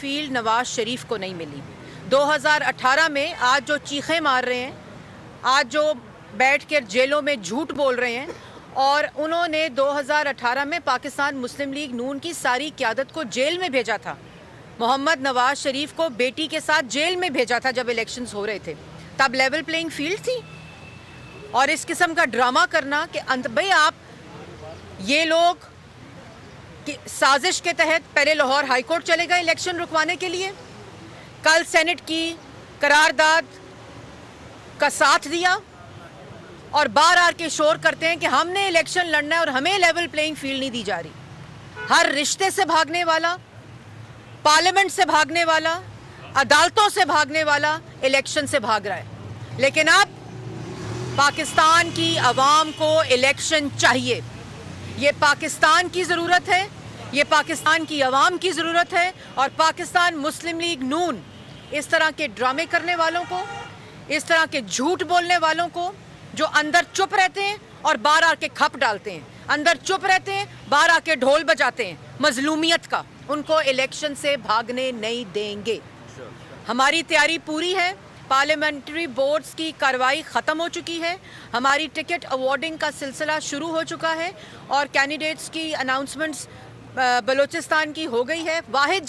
Field Nawaz Sharif को नहीं मिली। 2018 में आज जो चीखें मार रहे हैं, आज जो बैठ कर जेलों में झूठ बोल रहे हैं, और उन्होंने 2018 में पाकिस्तान मुस्लिम लीग नून की सारी क़यादत को जेल में भेजा था। मोहम्मद नवाज शरीफ को बेटी के साथ जेल में भेजा था जब इलेक्शंस हो रहे थे। तब लेवल प्लेइंग फील्ड थी। और इस किस्म का ड्रामा करना कि भाई आप ये लोग कि साजिश के तहत पहले लाहौर हाई कोर्ट चले गए इलेक्शन रुकवाने के लिए, कल सेनेट की करारदाद का साथ दिया और बार बार के शोर करते हैं कि हमने इलेक्शन लड़ना है और हमें लेवल प्लेइंग फील्ड नहीं दी जा रही। हर रिश्ते से भागने वाला, पार्लियामेंट से भागने वाला, अदालतों से भागने वाला इलेक्शन से भाग रहा है। लेकिन अब पाकिस्तान की आवाम को इलेक्शन चाहिए। ये पाकिस्तान की ज़रूरत है, ये पाकिस्तान की आवाम की ज़रूरत है। और पाकिस्तान मुस्लिम लीग नून इस तरह के ड्रामे करने वालों को, इस तरह के झूठ बोलने वालों को, जो अंदर चुप रहते हैं और बाहर आके खप डालते हैं, अंदर चुप रहते हैं बाहर आके ढोल बजाते हैं मजलूमियत का, उनको इलेक्शन से भागने नहीं देंगे। हमारी तैयारी पूरी है। पार्लियामेंट्री बोर्ड्स की कार्रवाई ख़त्म हो चुकी है। हमारी टिकट अवार्डिंग का सिलसिला शुरू हो चुका है और कैंडिडेट्स की अनाउंसमेंट्स बलूचिस्तान की हो गई है। वाहिद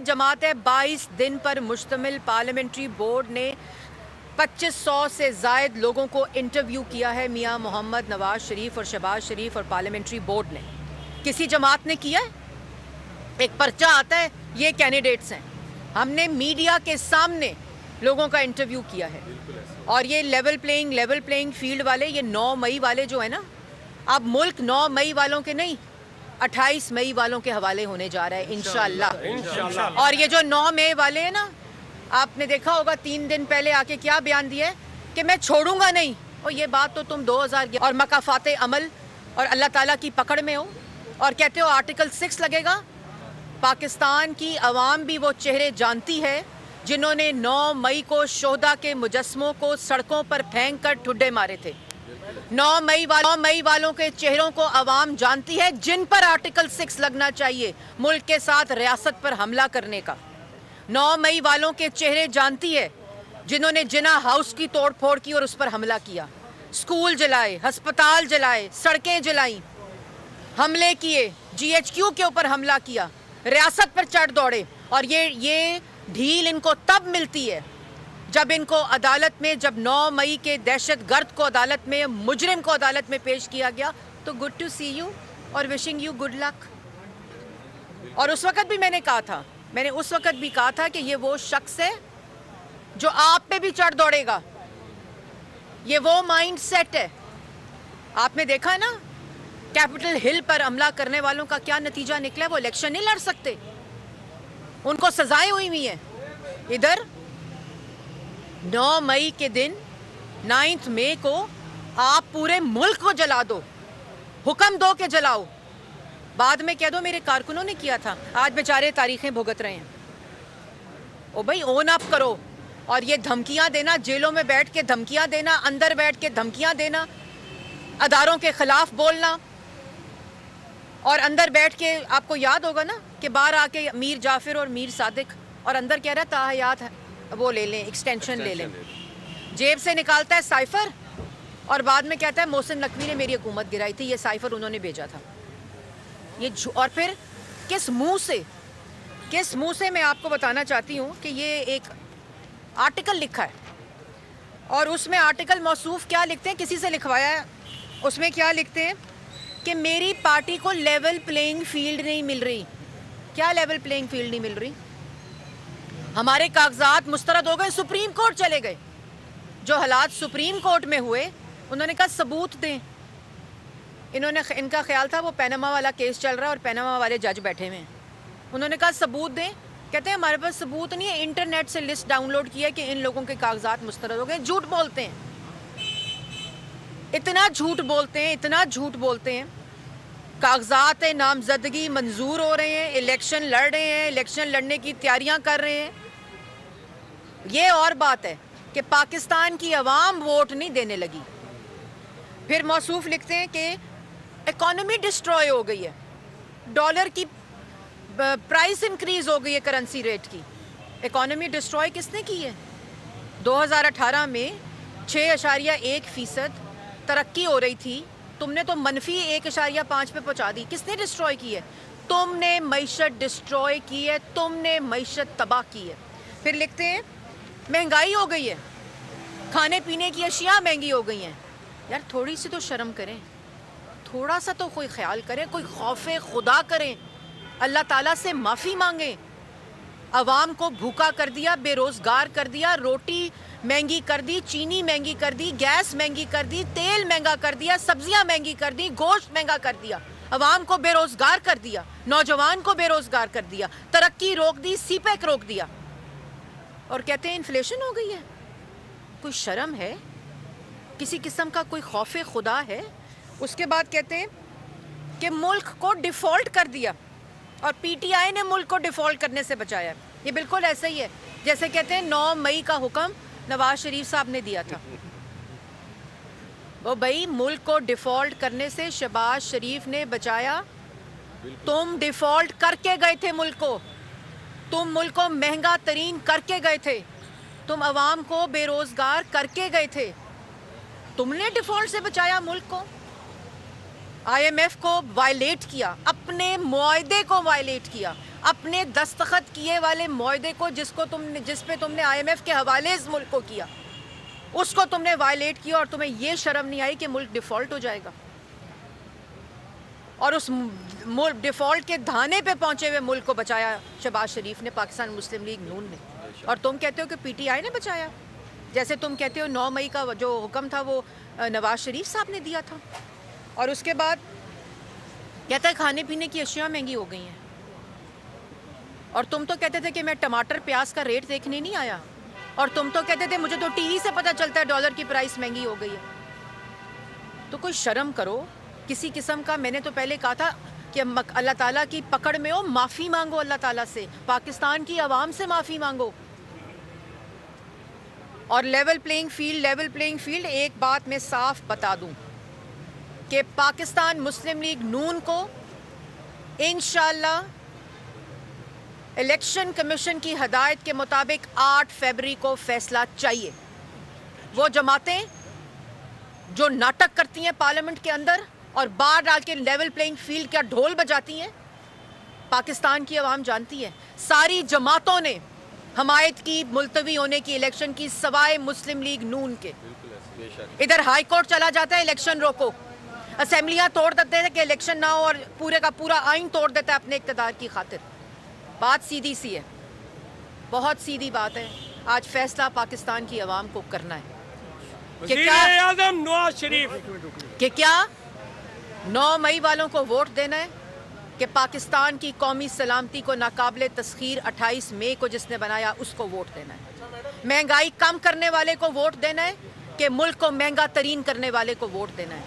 जमात है 22 दिन पर मुश्तमिल पार्लियामेंट्री बोर्ड ने 2500 से ज़ायद लोगों को इंटरव्यू किया है। मियां मोहम्मद नवाज शरीफ और शहबाज शरीफ और पार्लियामेंट्री बोर्ड ने, किसी जमात ने किया है? एक पर्चा आता है, ये कैंडिडेट्स हैं। हमने मीडिया के सामने लोगों का इंटरव्यू किया है। और ये लेवल प्लेइंग फील्ड वाले, ये 9 मई वाले जो है ना, अब मुल्क 9 मई वालों के नहीं 28 मई वालों के हवाले होने जा रहा है इंशाअल्लाह। और ये जो 9 मई वाले हैं ना, आपने देखा होगा 3 दिन पहले आके क्या बयान दिया है कि मैं छोड़ूंगा नहीं। और ये बात तो तुम 2011 और मकाफाते अमल और अल्लाह ताला की पकड़ में हो और कहते हो आर्टिकल 6 लगेगा। पाकिस्तान की आवाम भी वो चेहरे जानती है जिन्होंने 9 मई को शोहदा के मुजस्समों को सड़कों पर फेंक कर ठुड्डे मारे थे। 9 मई वालों के चेहरों को आवाम जानती है, जिन पर आर्टिकल 6 लगना चाहिए मुल्क के साथ रियासत पर हमला करने का। 9 मई वालों के चेहरे जानती है जिन्होंने जिना हाउस की तोड़ फोड़ की और उस पर हमला किया, स्कूल जलाए, अस्पताल जलाए, सड़कें जलाई, हमले किए, GHQ के ऊपर हमला किया, रियासत पर चढ़ दौड़े। और ये ढील इनको तब मिलती है जब इनको अदालत में, जब 9 मई के दहशतगर्द को अदालत में, मुजरिम को अदालत में पेश किया गया, तो गुड टू सी यू और विशिंग यू गुड लक। और उस वक्त भी मैंने उस वक्त भी कहा था कि ये वो शख्स है जो आप पे भी चढ़ दौड़ेगा। ये वो माइंड सेट है। आपने देखा है ना कैपिटल हिल पर हमला करने वालों का क्या नतीजा निकला। वो इलेक्शन नहीं लड़ सकते, उनको सजाएं हुई हैं। इधर 9 मई के दिन 9 मई को आप पूरे मुल्क को जला दो, हुक्म दो के जलाओ, बाद में कह दो मेरे कारकुनों ने किया था। आज बेचारे तारीखें भुगत रहे हैं। ओ भाई ओन अप करो। और ये धमकियां देना, जेलों में बैठ के धमकियां देना, अंदर बैठ के धमकियां देना, अदारों के खिलाफ बोलना, और अंदर बैठ के आपको याद होगा ना कि बाहर आके मीर जाफिर और मीर सादिक, और अंदर कह रहा था हयात वो ले लें, एक्सटेंशन ले लें, जेब से निकालता है साइफर और बाद में कहता है मोहसिन नकवी ने मेरी हुकूमत गिराई थी, ये साइफर उन्होंने भेजा था। ये और फिर किस मुंह से मैं आपको बताना चाहती हूँ कि ये एक आर्टिकल लिखा है और उसमें आर्टिकल मौसूफ क्या लिखते हैं, किसी से लिखवाया है, उसमें क्या लिखते हैं कि मेरी पार्टी को लेवल प्लेइंग फील्ड नहीं मिल रही। क्या लेवल प्लेइंग फील्ड नहीं मिल रही? हमारे कागजात मुस्तरद हो गए, सुप्रीम कोर्ट चले गए। जो हालात सुप्रीम कोर्ट में हुए, उन्होंने कहा सबूत दें। इनका ख्याल था वो पैनामा वाला केस चल रहा है और पैनामा वाले जज बैठे हुए हैं। उन्होंने कहा सबूत दें। कहते हैं हमारे पास सबूत नहीं है, इंटरनेट से लिस्ट डाउनलोड किया कि इन लोगों के कागजात मुस्तरद हो गए। झूठ बोलते हैं, इतना झूठ बोलते हैं। कागजात नामजदगी मंजूर हो रहे हैं, इलेक्शन लड़ रहे हैं, इलेक्शन लड़ने की तैयारियां कर रहे हैं। ये और बात है कि पाकिस्तान की आवाम वोट नहीं देने लगी। फिर मौसूफ लिखते हैं कि इकॉनमी डिस्ट्रॉय हो गई है, प्राइस इंक्रीज हो गई है करेंसी रेट की। इकॉनमी डिस्ट्रॉय किसने की है? 2018 में 6.1% तरक्की हो रही थी, तुमने तो मनफी 1.5 पे पहुंचा दी। किसने डिस्ट्रॉय की है? तुमने मईशत डिस्ट्रॉय की है, तुमने मईशत तबाह की है। फिर लिखते हैं महंगाई हो गई है, खाने पीने की अशिया महंगी हो गई हैं। यार थोड़ी सी तो शर्म करें, थोड़ा सा तो कोई ख्याल करें, कोई खौफे खुदा करें, अल्लाह ताला से माफ़ी मांगें। अवाम को भूखा कर दिया, बेरोज़गार कर दिया, रोटी महंगी कर दी, चीनी महंगी कर दी, गैस महंगी कर दी, तेल महंगा कर दिया, सब्जियां महंगी कर दी, गोश्त महंगा कर दिया, अवाम को बेरोज़गार कर दिया, नौजवान को बेरोज़गार कर दिया, तरक्की रोक दी, सीपेक रोक दिया, और कहते हैं इन्फ्लेशन हो गई है। कोई शर्म है? किसी किस्म का कोई खौफ खुदा है? उसके बाद कहते हैं कि मुल्क को डिफ़ॉल्ट कर दिया और पीटीआई ने मुल्क को डिफ़ॉल्ट करने से बचाया। ये बिल्कुल ऐसा ही है जैसे कहते हैं 9 मई का हुक्म नवाज शरीफ साहब ने दिया था। वो भाई मुल्क को डिफ़ॉल्ट करने से शहबाज शरीफ ने बचाया। तुम डिफ़ॉल्ट करके गए थे मुल्क को, तुम मुल्क को महंगा तरीन करके गए थे, तुम अवाम को बेरोज़गार करके गए थे, तुमने डिफ़ॉल्ट से बचाया मुल्क को। IMF को वायलेट किया, अपने मुआहदे को वायलेट किया, अपने दस्तखत किए वाले मुआहदे को जिस पे तुमने IMF के हवाले इस मुल्क को किया, उसको तुमने वायलेट किया, और तुम्हें ये शर्म नहीं आई कि मुल्क डिफ़ॉल्ट हो जाएगा। और उस मुल्क डिफ़ॉल्ट के धाने पे पहुंचे हुए मुल्क को बचाया शहबाज शरीफ ने, पाकिस्तान मुस्लिम लीग नून ने, और तुम कहते हो कि PTI ने बचाया। जैसे तुम कहते हो 9 मई का जो हुक्म था वो नवाज शरीफ साहब ने दिया था। और उसके बाद कहता है खाने पीने की अशिया महंगी हो गई हैं, और तुम तो कहते थे कि मैं टमाटर प्याज का रेट देखने नहीं आया, और तुम तो कहते थे मुझे तो टीवी से पता चलता है डॉलर की प्राइस महंगी हो गई है। तो कोई शर्म करो किसी किस्म का। मैंने तो पहले कहा था कि अल्लाह ताला की पकड़ में हो, माफ़ी मांगो अल्लाह ताला से, पाकिस्तान की आवाम से माफ़ी मांगो। और लेवल प्लेइंग फील्ड, एक बात मैं साफ बता दूं कि पाकिस्तान मुस्लिम लीग नून को इंशाअल्लाह इलेक्शन कमीशन की हदायत के मुताबिक 8 फरवरी को फैसला चाहिए। वो जमातें जो नाटक करती हैं पार्लियामेंट के अंदर और बाहर डाल के लेवल प्लेइंग फील्ड का ढोल बजाती हैं, पाकिस्तान की आवाम जानती है। सारी जमातों ने हमायत की मुलतवी होने की इलेक्शन की, सवाए मुस्लिम लीग नून के। इधर हाई कोर्ट चला जाता है इलेक्शन रोको, असेंबलियां तोड़ देते हैं कि इलेक्शन ना हो, और पूरे का पूरा आइन तोड़ देता है अपने इक़्तिदार की खातिर। बात सीधी सी है, बहुत सीधी बात है। आज फैसला पाकिस्तान की आवाम को करना है कि क्या 9 मई वालों को वोट देना है, कि पाकिस्तान की कौमी सलामती को नाकाबिले तस्खीर 28 मई को जिसने बनाया उसको वोट देना है, महंगाई कम करने वाले को वोट देना है, कि मुल्क को महंगा तरीन करने वाले को वोट देना है,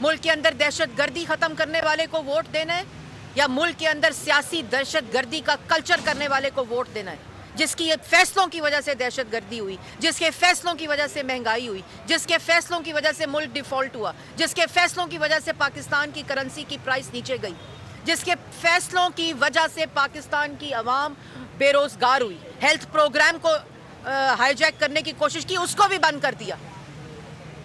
मुल्क के अंदर दहशत गर्दी ख़त्म करने वाले को वोट देना है, या मुल्क के अंदर सियासी दहशत गर्दी का कल्चर करने वाले को वोट देना है, जिसकी फैसलों की वजह से दहशत गर्दी हुई, जिसके फैसलों की वजह से महंगाई हुई, जिसके फैसलों की वजह से मुल्क डिफ़ॉल्ट हुआ, जिसके फैसलों की वजह से पाकिस्तान की करेंसी की प्राइस नीचे गई, जिसके फैसलों की वजह से पाकिस्तान की आवाम बेरोज़गार हुई, हेल्थ प्रोग्राम को हाईजैक करने की कोशिश की, उसको भी बंद कर दिया,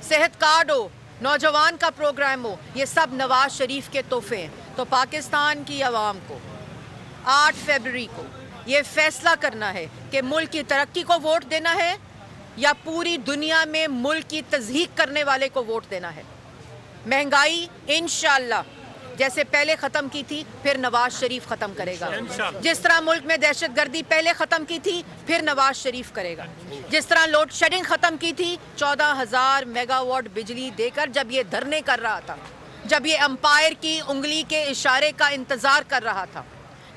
सेहत कार्ड हो, नौजवान का प्रोग्राम हो, ये सब नवाज शरीफ के तोहफे हैं। तो पाकिस्तान की आवाम को 8 फरवरी को ये फैसला करना है कि मुल्क की तरक्की को वोट देना है या पूरी दुनिया में मुल्क की तज़हीक करने वाले को वोट देना है। महंगाई इंशाअल्लाह जैसे पहले ख़त्म की थी फिर नवाज शरीफ ख़त्म करेगा। जिस तरह मुल्क में दहशत गर्दी पहले ख़त्म की थी फिर नवाज शरीफ करेगा। जिस तरह लोड शेडिंग ख़त्म की थी 14,000 मेगावाट बिजली देकर जब ये धरने कर रहा था, जब ये अंपायर की उंगली के इशारे का इंतज़ार कर रहा था,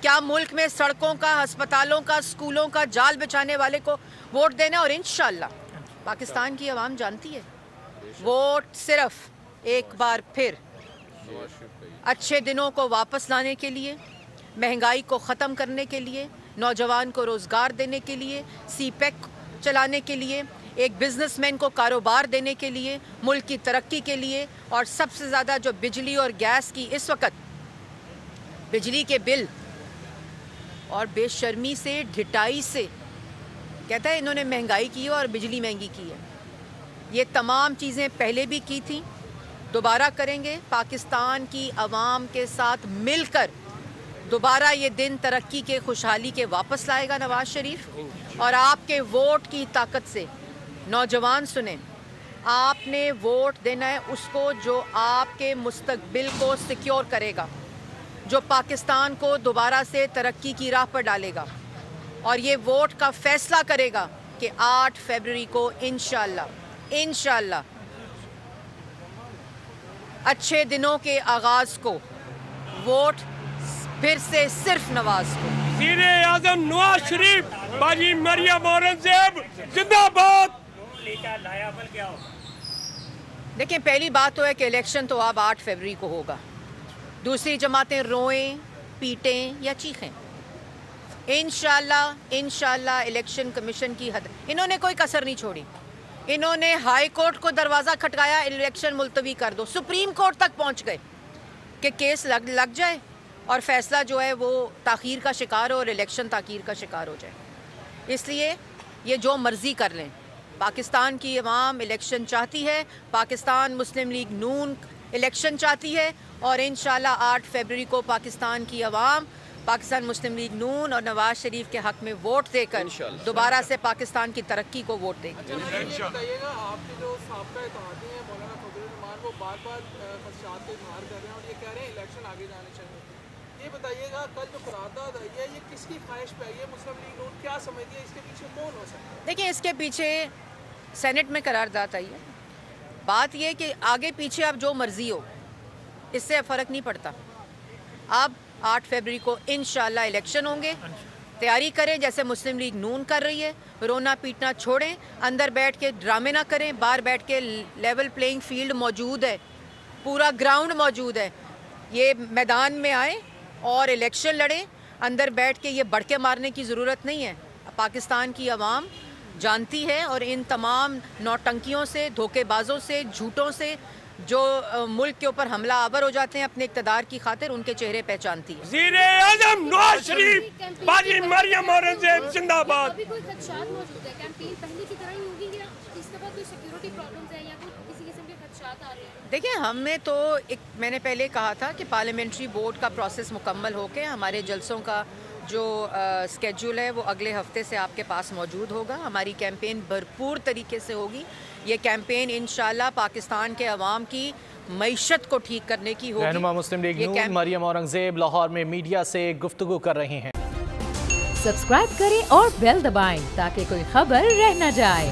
क्या मुल्क में सड़कों का, अस्पतालों का, स्कूलों का जाल बिछाने वाले को वोट देना। और इंशाअल्लाह पाकिस्तान की आवाम जानती है, वोट सिर्फ एक बार फिर अच्छे दिनों को वापस लाने के लिए, महंगाई को ख़त्म करने के लिए, नौजवान को रोज़गार देने के लिए, सीपेक चलाने के लिए, एक बिजनेसमैन को कारोबार देने के लिए, मुल्क की तरक्की के लिए। और सबसे ज़्यादा जो बिजली और गैस की इस वक्त बिजली के बिल और बेशर्मी से, ढिठाई से कहता है इन्होंने महंगाई की है और बिजली महंगी की है। ये तमाम चीज़ें पहले भी की थी, दोबारा करेंगे। पाकिस्तान की आवाम के साथ मिलकर दोबारा ये दिन तरक्की के, खुशहाली के वापस लाएगा नवाज शरीफ। और आपके वोट की ताकत से, नौजवान सुने, आपने वोट देना है उसको जो आपके मुस्तकबिल को सिक्योर करेगा, जो पाकिस्तान को दोबारा से तरक्की की राह पर डालेगा। और ये वोट का फैसला करेगा कि 8 फरवरी को इंशाअल्लाह अच्छे दिनों के आगाज़ को वोट फिर से सिर्फ नवाज को। वज़ीर-ए-आज़म नवाज शरीफ, बाजी मरियम औरंगजेब जिंदाबाद। देखिए, पहली बात तो है कि इलेक्शन तो अब 8 फरवरी को होगा। दूसरी जमातें रोएं, पीटें या चीखें, इंशाल्लाह इलेक्शन कमीशन की हद, इन्होंने कोई कसर नहीं छोड़ी। इन्होंने हाई कोर्ट को दरवाज़ा खटकाया, इलेक्शन मुलतवी कर दो, सुप्रीम कोर्ट तक पहुंच गए कि केस लग जाए और फैसला जो है वो ताख़ीर का शिकार हो और इलेक्शन ताख़ीर का शिकार हो जाए। इसलिए ये जो मर्ज़ी कर लें, पाकिस्तान की अवाम इलेक्शन चाहती है, पाकिस्तान मुस्लिम लीग नून इलेक्शन चाहती है और इंशाल्लाह 8 फरवरी को पाकिस्तान की अवाम पाकिस्तान मुस्लिम लीग नून और नवाज शरीफ के हक में वोट देकर दोबारा से पाकिस्तान की तरक्की को वोट देगी। आपके जो साबका इत्तेहादी हैं मौलाना फजलुर्रहमान, वो बार-बार खदशात का इजहार कर रहे हैं और ये कह रहे हैं इलेक्शन आगे जाने चाहिए। ये बताइएगा, कल जो करारदाद आई है ये किसकी ख्वाहिश पे आई है? मुस्लिम लीग नून क्या समझती है, इसके पीछे कौन हो सकता है? देखिए, इसके पीछे सेनेट में करारदाद आई है। बात यह कि आगे पीछे अब जो मर्जी हो, इससे फ़र्क नहीं पड़ता। अब 8 फरवरी को इंशाल्लाह इलेक्शन होंगे। तैयारी करें जैसे मुस्लिम लीग नून कर रही है, रोना पीटना छोड़ें, अंदर बैठ के ड्रामे ना करें, बाहर बैठ के लेवल प्लेइंग फील्ड मौजूद है, पूरा ग्राउंड मौजूद है। ये मैदान में आए और इलेक्शन लड़ें, अंदर बैठ के ये बढ़ के मारने की ज़रूरत नहीं है। पाकिस्तान की आवाम जानती है और इन तमाम नौटंकियों से, धोखेबाजों से, झूठों से जो मुल्क के ऊपर हमला आवर हो जाते हैं अपने इक़्तिदार की खातिर, उनके चेहरे पहचानती है। वज़ीर-ए-आज़म नवाज शरीफ, बाजी मरियम औरंगजेब जिंदाबाद। अभी कोई खदशात मौजूद है? कैंपेन पहले की तरह ही होगी या इसके बाद कोई सिक्योरिटी प्रॉब्लम्स है या कोई किसी किस्म के खदशात आ रहे हैं? देखिए, हमने तो मैंने पहले कहा था कि पार्लियामेंट्री बोर्ड का प्रोसेस मुकम्मल होकर हमारे जलसों का जो स्केड्यूल है वो अगले हफ्ते से आपके पास मौजूद होगा। हमारी कैंपेन भरपूर तरीके से होगी। ये कैंपेन इंशाल्लाह पाकिस्तान के अवाम की मईशत को ठीक करने की होगी। रहनुमा मुस्लिम लीग नून मरियम औरंगजेब लाहौर में मीडिया से गुफ्तगू कर रही हैं। सब्सक्राइब करें और बेल दबाएं ताकि कोई खबर रह न जाए।